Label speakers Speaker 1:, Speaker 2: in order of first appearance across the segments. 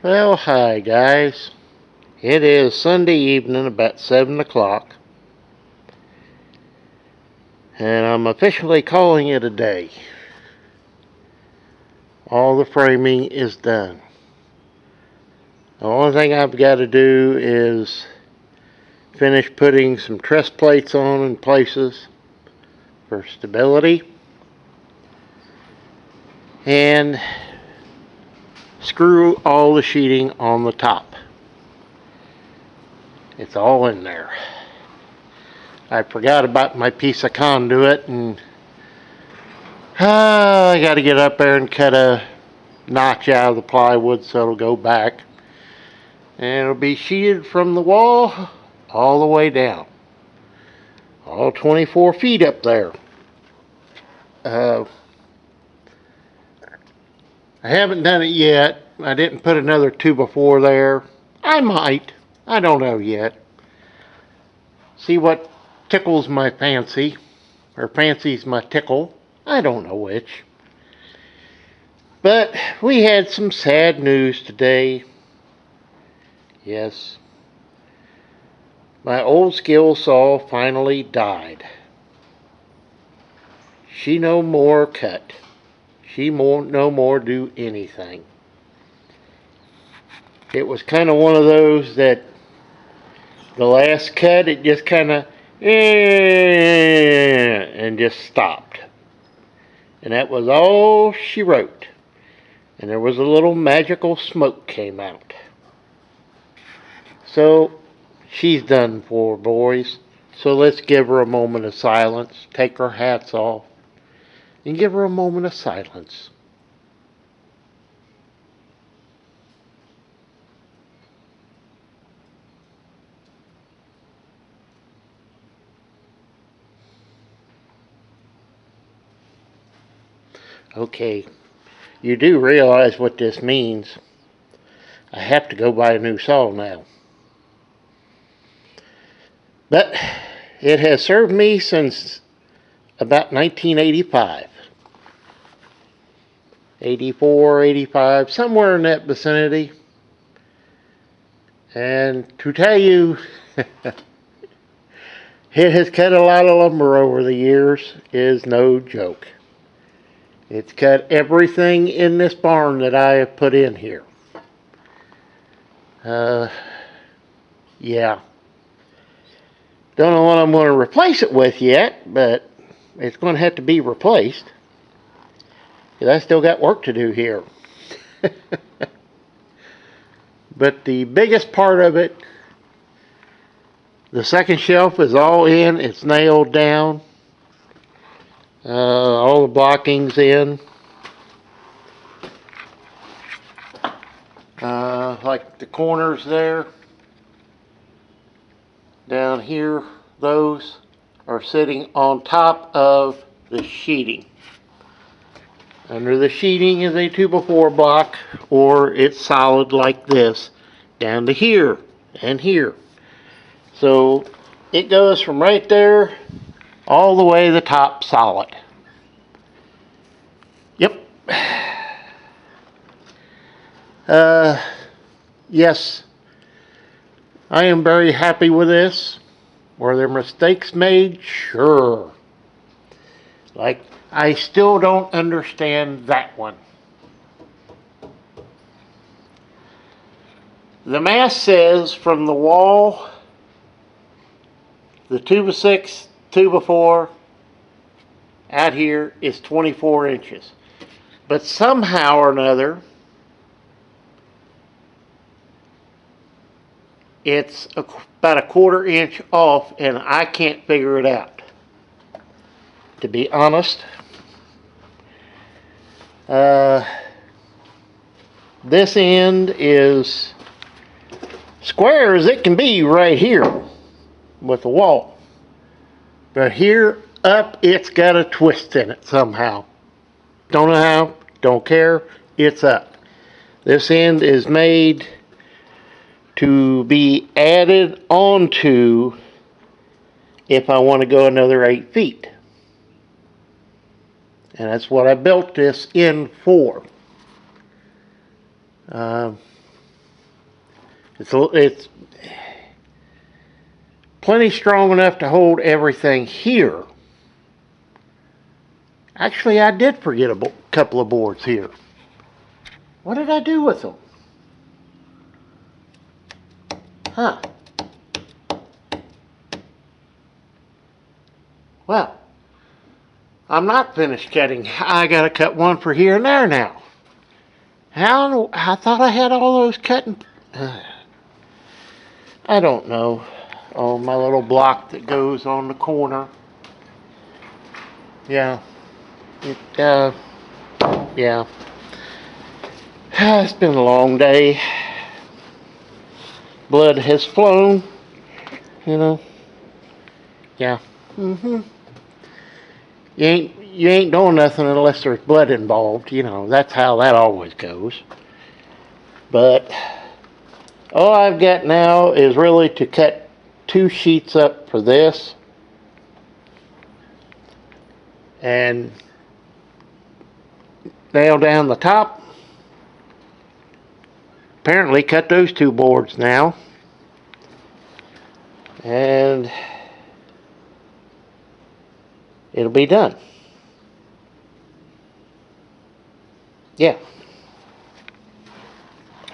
Speaker 1: Well, hi guys. It is Sunday evening, about 7 o'clock, and I'm officially calling it a day. All the framing is done. The only thing I've got to do is finish putting some truss plates on in places for stability and screw all the sheeting on the top. It's all in there. I forgot about my piece of conduit, and I got to get up there and cut a notch out of the plywood so it'll go back, and it'll be sheeted from the wall all the way down, all 24 feet up there. I haven't done it yet. I didn't put another 2x4 there. I might. I don't know yet. See what tickles my fancy, or fancies my tickle. I don't know which. But we had some sad news today. Yes. My old skill saw finally died. She no more cut. She no more do anything. It was kind of one of those that the last cut, it just kind of and just stopped. And that was all she wrote. And there was a little magical smoke came out. So she's done for, boys. So let's give her a moment of silence. Take her hats off and give her a moment of silence. Okay, you do realize what this means. I have to go buy a new saw now. But it has served me since about 1985. 84, 85, somewhere in that vicinity. And to tell you, it has cut a lot of lumber over the years is no joke. It's cut everything in this barn that I have put in here. Yeah. Don't know what I'm going to replace it with yet, but it's going to have to be replaced. I still got work to do here. But the biggest part of it, the second shelf is all in. It's nailed down. All the blocking's in. Like the corners there. Down here, those are sitting on top of the sheeting. Under the sheeting is a 2x4 block, or it's solid like this, down to here and here. So it goes from right there all the way to the top solid. Yep. Yes, I am very happy with this. Were there mistakes made? Sure. Like, I still don't understand that one. The math says from the wall, the 2x6, 2x4 out here is 24 inches. But somehow or another, it's about a 1/4 inch off, and I can't figure it out. To be honest, this end is square as it can be right here with the wall. But here up, it's got a twist in it somehow. Don't know how, don't care, it's up. This end is made to be added onto if I want to go another 8 feet. And that's what I built this in for. It's plenty strong enough to hold everything here. Actually, I did forget a couple of boards here. What did I do with them? Huh. Well, I'm not finished cutting. I gotta cut one for here and there now. How? I thought I had all those cut and... I don't know. Oh, my little block that goes on the corner. Yeah. Yeah. It's been a long day. Blood has flown. You know. Yeah. You ain't doing nothing unless there's blood involved. You know, that's how that always goes. But all I've got now is really to cut 2 sheets up for this. And nail down the top. Apparently cut those 2 boards now. And it'll be done. Yeah.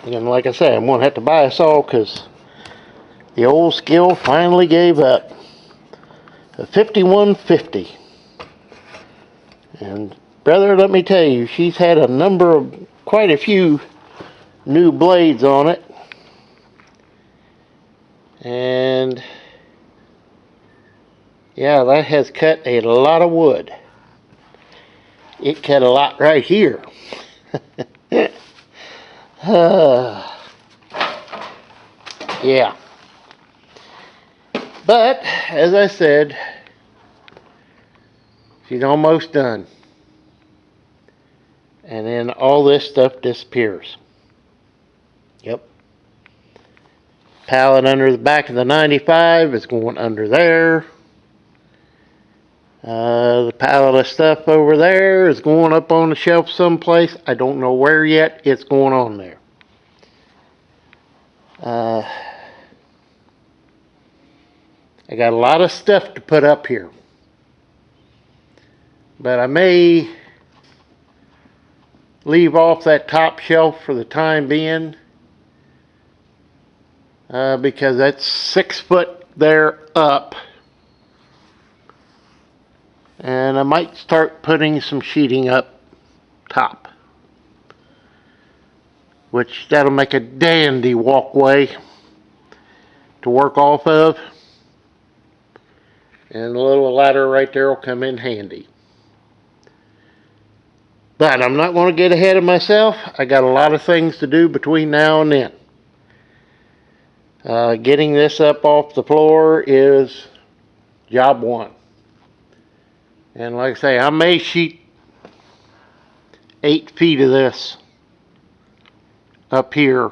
Speaker 1: And like I say, I'm going to have to buy a saw because the old skill finally gave up. A 5150. And brother, let me tell you, she's had quite a few new blades on it. And yeah, that has cut a lot of wood. It cut a lot right here. Yeah. But, as I said, she's almost done. And then all this stuff disappears. Yep. Pallet under the back of the 95 is going under there. The pallet of stuff over there is going up on the shelf someplace. I don't know where yet. It's going on there. I got a lot of stuff to put up here. But I may leave off that top shelf for the time being. Because that's 6 foot there up. And I might start putting some sheeting up top. Which that'll make a dandy walkway to work off of. And the little ladder right there will come in handy. But I'm not going to get ahead of myself. I got a lot of things to do between now and then. Getting this up off the floor is job 1. And like I say, I may sheet 8 feet of this up here.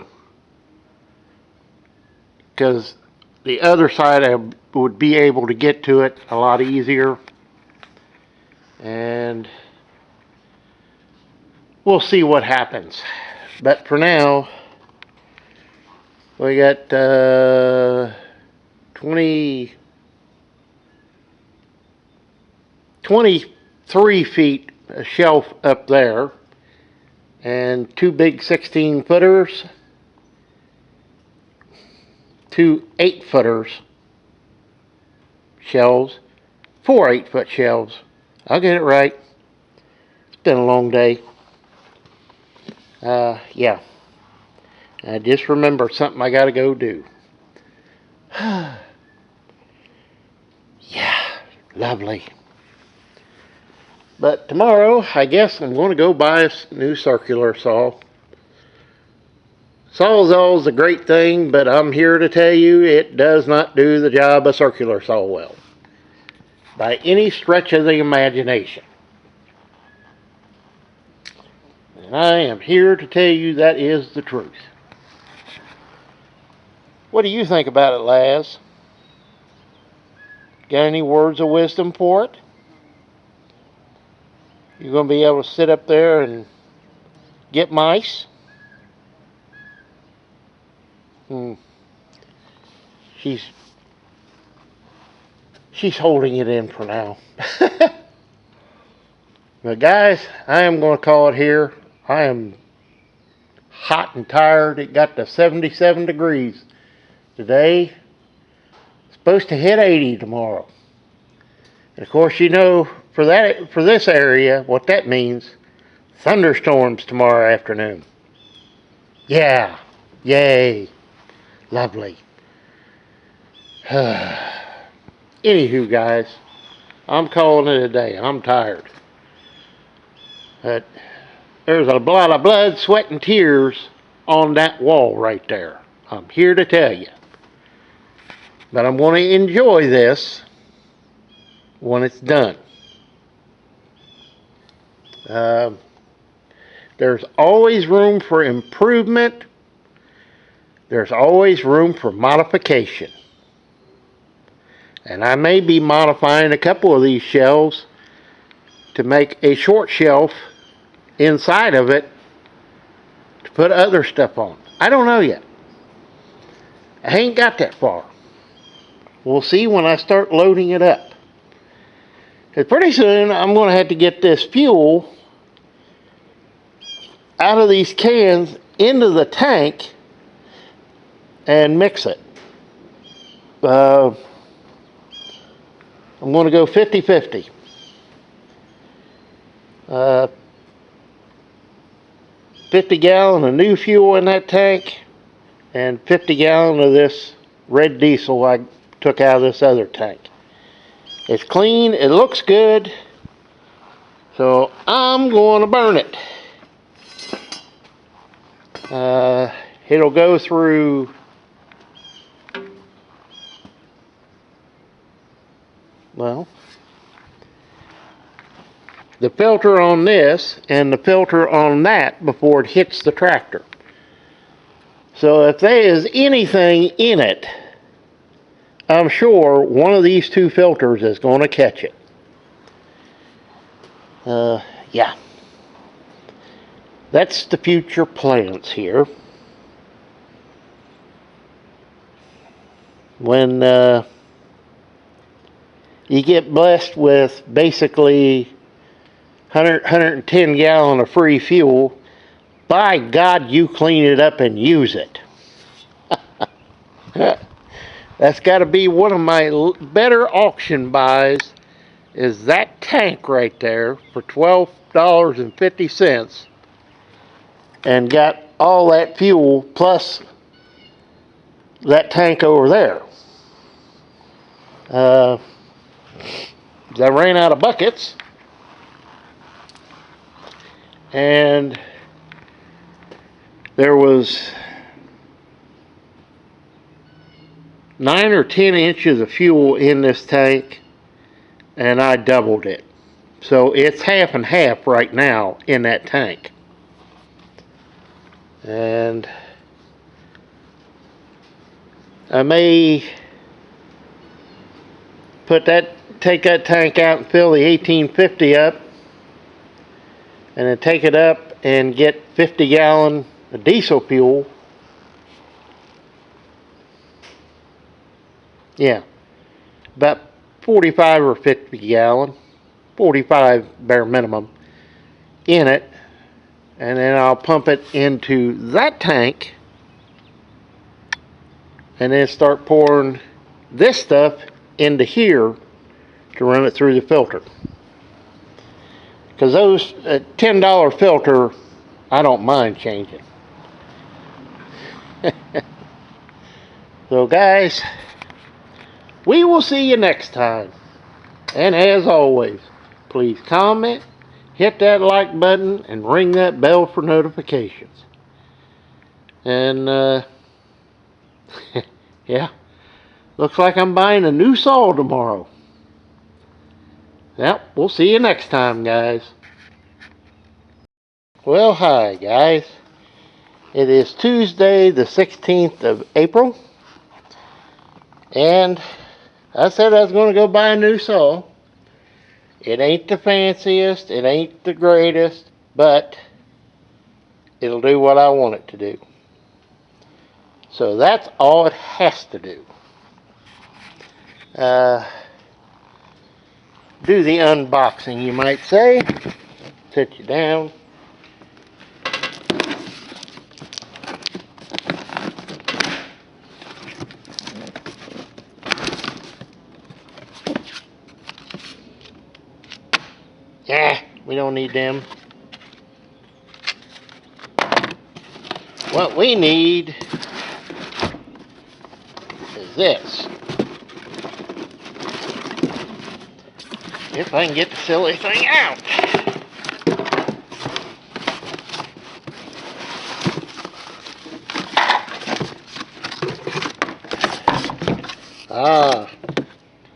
Speaker 1: Because the other side I would be able to get to it a lot easier. And we'll see what happens. But for now, we got 23 feet of shelf up there. And 2 big 16-footers. 2 8-footers shelves. 4 8-foot shelves. I'll get it right. It's been a long day. Yeah. I just remembered something I gotta go do. Yeah, lovely. But tomorrow, I guess I'm going to go buy a new circular saw. Sawzall's a great thing, but I'm here to tell you it does not do the job of circular saw well. By any stretch of the imagination. And I am here to tell you that is the truth. What do you think about it, Laz? Got any words of wisdom for it? You going to be able to sit up there and get mice? she's holding it in for now. But guys, I am going to call it here. I am hot and tired. It got to 77 degrees today. Supposed to hit 80 tomorrow. And of course, you know, for this area, what that means, thunderstorms tomorrow afternoon. Yeah, yay, lovely. Anywho, guys, I'm calling it a day. I'm tired. But there's a lot of blood, sweat, and tears on that wall right there. I'm here to tell you. But I'm going to enjoy this when it's done. There's always room for improvement. There's always room for modification. And I may be modifying a couple of these shelves to make a short shelf inside of it to put other stuff on. I don't know yet. I ain't got that far. We'll see when I start loading it up. Because pretty soon I'm going to have to get this fuel out of these cans into the tank and mix it. I'm going to go 50-50. 50 gallon of new fuel in that tank and 50 gallon of this red diesel I took out of this other tank. It's clean, it looks good, so I'm going to burn it. It'll go through the filter on this and the filter on that before it hits the tractor. So if there is anything in it, I'm sure one of these two filters is going to catch it. Yeah. That's the future plans here. When you get blessed with basically 110 gallon of free fuel, by God, you clean it up and use it. That's got to be one of my better auction buys, is that tank right there for $12.50, and got all that fuel plus that tank over there. I ran out of buckets, and there was 9 or 10 inches of fuel in this tank, and I doubled it. So it's half and half right now in that tank. And I may take that tank out and fill the 1850 up, and then take it up and get 50 gallon of diesel fuel. Yeah, about 45 or 50 gallon, 45 bare minimum in it, and then I'll pump it into that tank and then start pouring this stuff into here to run it through the filter. Because those $10 filter, I don't mind changing. So guys, we will see you next time. And as always, please comment, hit that like button, and ring that bell for notifications. And yeah, looks like I'm buying a new saw tomorrow. Yep, we'll see you next time, guys. Well, hi, guys. It is Tuesday, the 16th of April. And I said I was going to go buy a new saw. It ain't the fanciest, it ain't the greatest, but it'll do what I want it to do. So that's all it has to do. do the unboxing, you might say. Sit you down. Yeah, we don't need them. What we need is this. If I can get the silly thing out.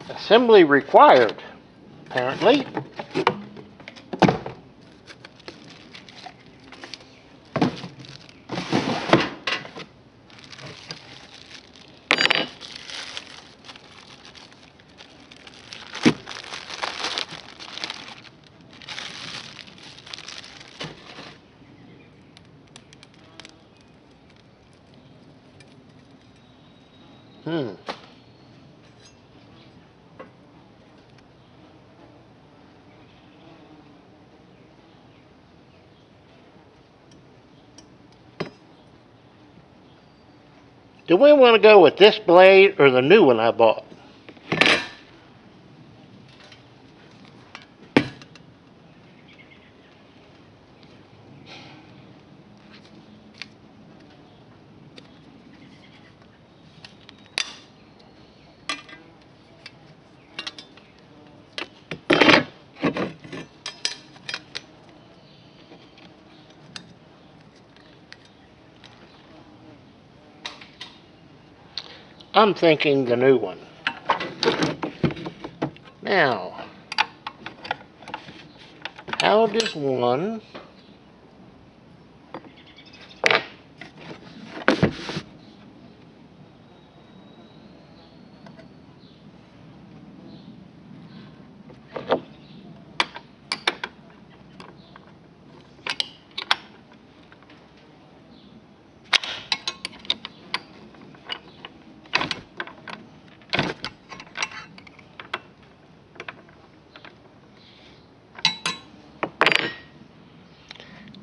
Speaker 1: Assembly required, apparently. Do we want to go with this blade or the new one I bought? I'm thinking the new one. Now, how does one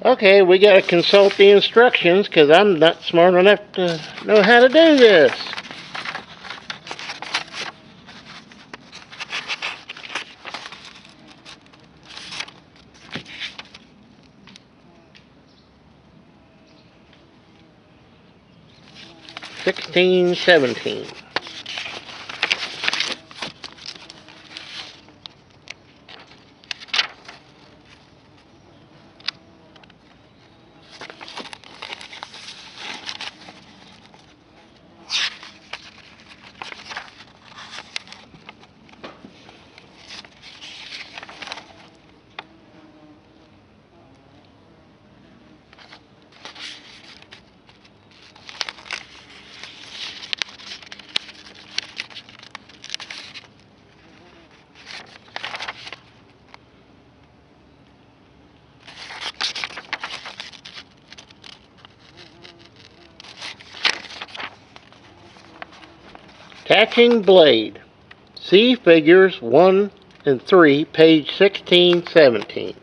Speaker 1: Okay, we gotta consult the instructions because I'm not smart enough to know how to do this. $16, $17. Attaching blade. See figures 1 and 3, page 16, 17.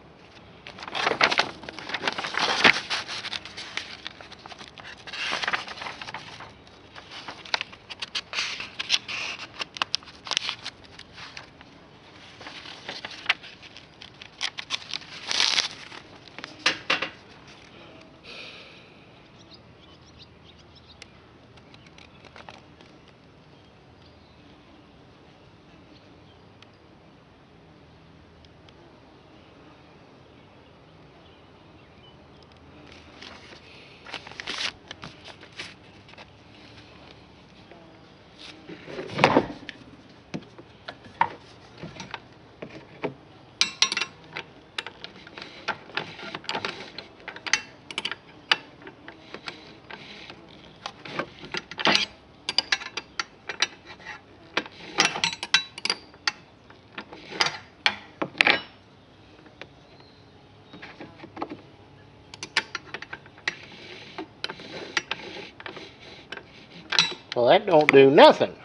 Speaker 1: Well, that don't do nothing.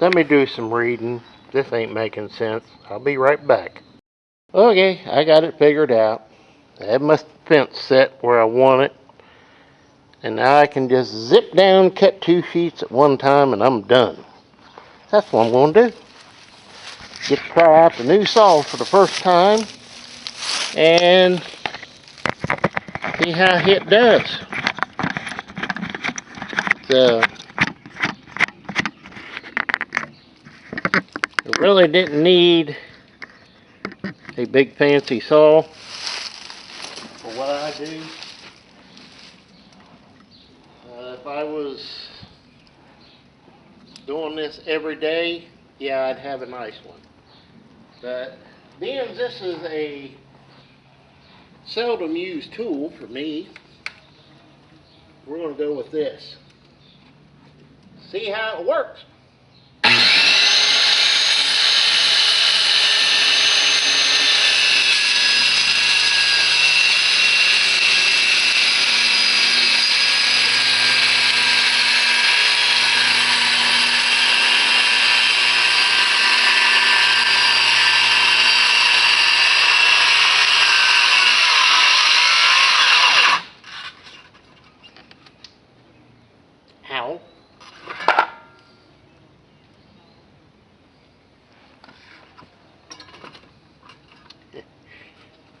Speaker 1: Let me do some reading. This ain't making sense. I'll be right back. Okay, I got it figured out. I have my fence set where I want it. And now I can just zip down, cut 2 sheets at one time, and I'm done. That's what I'm going to do. Get to try out the new saw for the first time and see how it does. It really didn't need a big fancy saw for what I do. If I was doing this every day, yeah, I'd have a nice one. But being this is a seldom used tool for me, we're going to go with this. See how it works. Ow.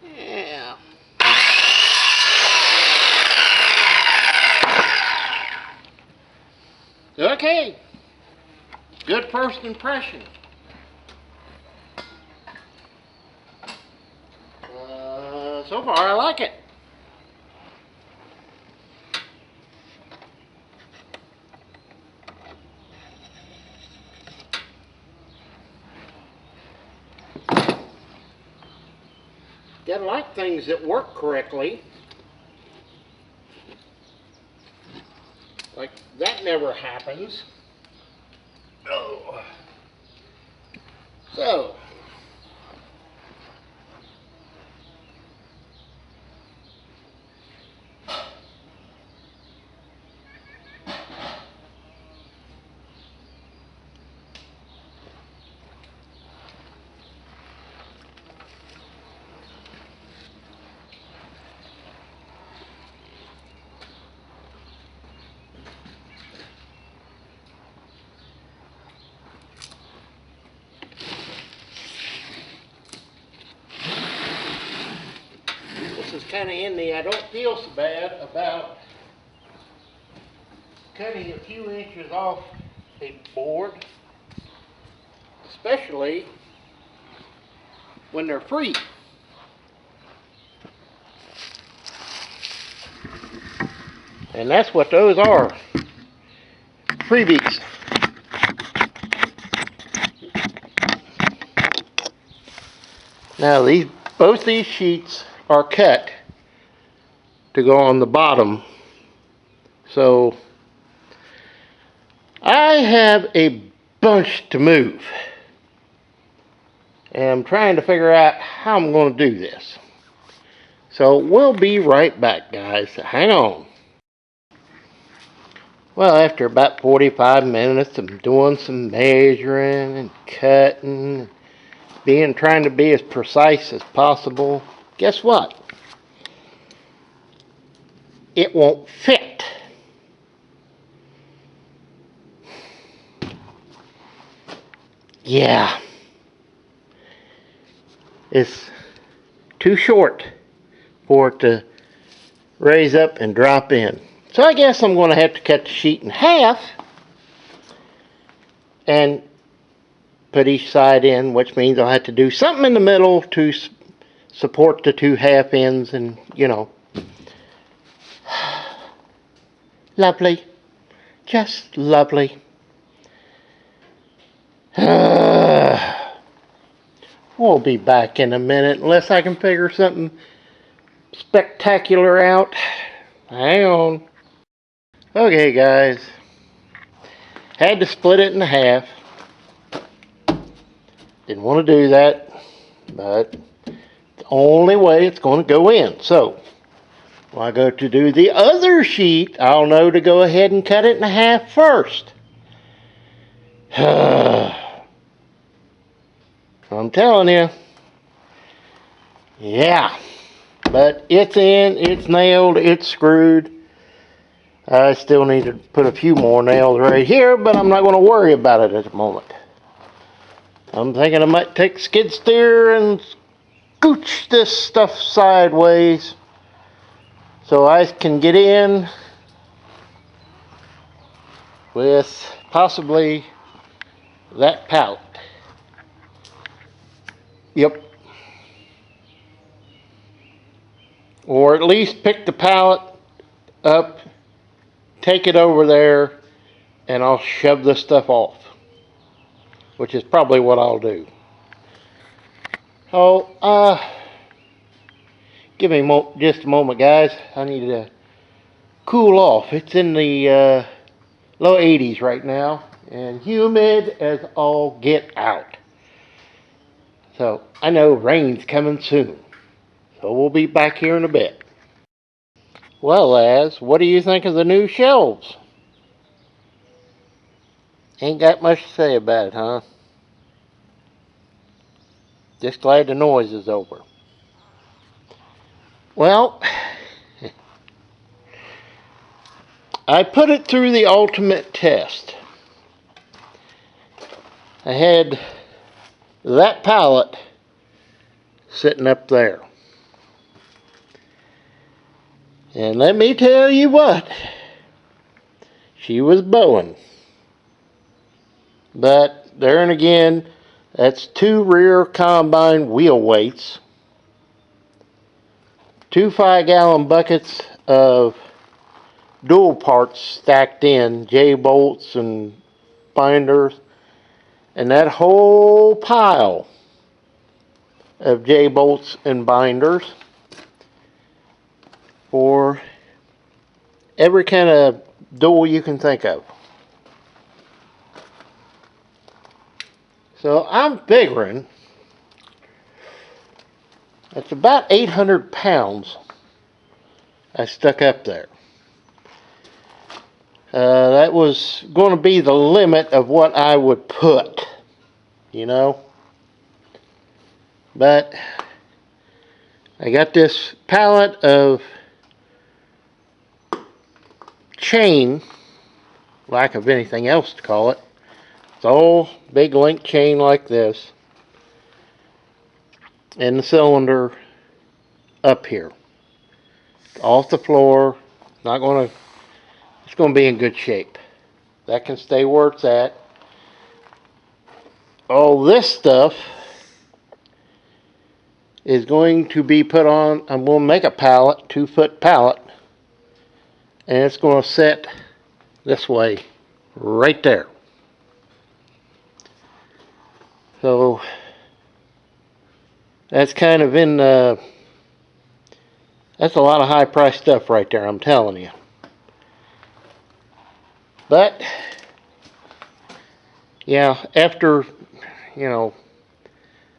Speaker 1: Yeah. Okay. Good first impression. So far I like it. Gotta like things that work correctly. Like that never happens. Oh. So. This is kind of handy. I don't feel so bad about cutting a few inches off a board, especially when they're free. And that's what those are, freebies. Now both these sheets are cut to go on the bottom. So I have a bunch to move. And I'm trying to figure out how I'm going to do this. So we'll be right back, guys. Hang on. Well, after about 45 minutes of doing some measuring and cutting, trying to be as precise as possible, guess what? It won't fit. Yeah. It's too short for it to raise up and drop in. So I guess I'm going to have to cut the sheet in half and put each side in, which means I'll have to do something in the middle to support the 2 half ends, and you know. Lovely. Just lovely. We'll be back in a minute unless I can figure something spectacular out. Hang on. Okay, guys. Had to split it in half. Didn't want to do that, but the only way it's going to go in. So, when I go to do the other sheet, I'll know to go ahead and cut it in half first. I'm telling you. Yeah. But it's in, it's nailed, it's screwed. I still need to put a few more nails right here, but I'm not going to worry about it at the moment. I'm thinking I might take skid steer and scooch this stuff sideways so I can get in with possibly that pallet. Yep. Or at least pick the pallet up, take it over there, and I'll shove this stuff off, which is probably what I'll do. Oh, give me just a moment, guys. I need to cool off. It's in the low 80s right now, and humid as all get out. So I know rain's coming soon. So we'll be back here in a bit. Well, lads, what do you think of the new shelves? Ain't got much to say about it, huh? Just glad the noise is over. Well, I put it through the ultimate test. I had that pallet sitting up there. And let me tell you what, she was bowing. But there and again, that's 2 rear combine wheel weights, 2 5-gallon buckets of dual parts stacked in, J-bolts and binders, and that whole pile of J-bolts and binders for every kind of dual you can think of. So I'm figuring it's about 800 pounds I stuck up there. That was going to be the limit of what I would put, you know. But I got this pallet of chain, lack of anything else to call it. It's all big link chain like this, and the cylinder up here, off the floor. Not going to. It's going to be in good shape. That can stay where it's at. All this stuff is going to be put on. I'm going to make a pallet, 2-foot pallet, and it's going to set this way, right there. So that's kind of in. That's a lot of high-priced stuff right there, I'm telling you. But yeah, after, you know,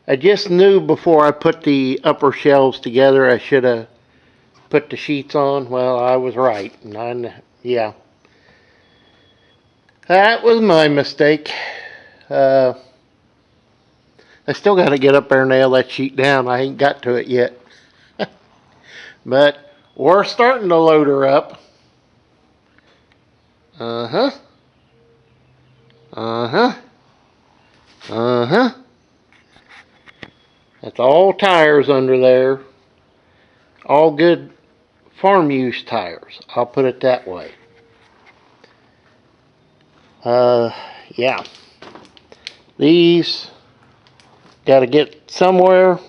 Speaker 1: I just knew before I put the upper shelves together I should have put the sheets on. Well, I was right. Yeah. That was my mistake. I still got to get up there and nail that sheet down. I ain't got to it yet. But we're starting to load her up. Uh-huh. Uh-huh. Uh-huh. That's all tires under there. All good farm use tires. I'll put it that way. Yeah. These got to get somewhere.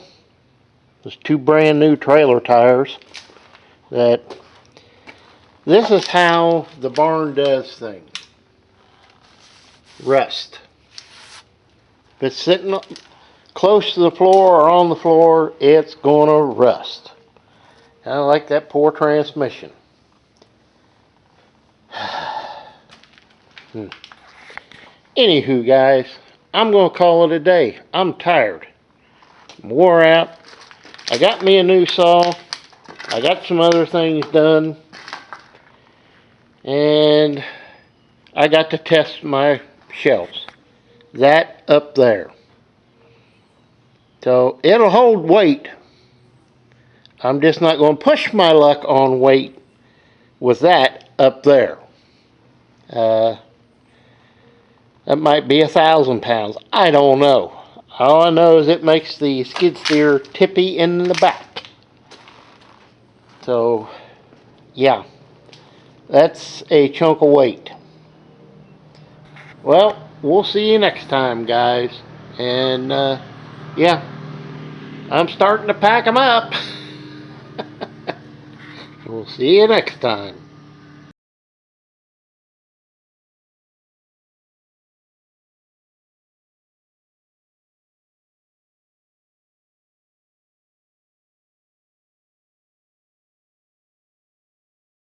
Speaker 1: There's 2 brand new trailer tires. This is how the barn does things. Rust. If it's sitting close to the floor or on the floor, it's gonna rust. Kind of like that poor transmission. Anywho, guys, I'm gonna call it a day. I'm tired. I'm wore out. I got me a new saw. I got some other things done. And I got to test my shelves. that up there. So it'll hold weight. I'm just not going to push my luck on weight with that up there. That might be 1,000 pounds. I don't know. All I know is it makes the skid steer tippy in the back. So, yeah, that's a chunk of weight. Well, we'll see you next time, guys. And, yeah, I'm starting to pack them up. We'll see you next time.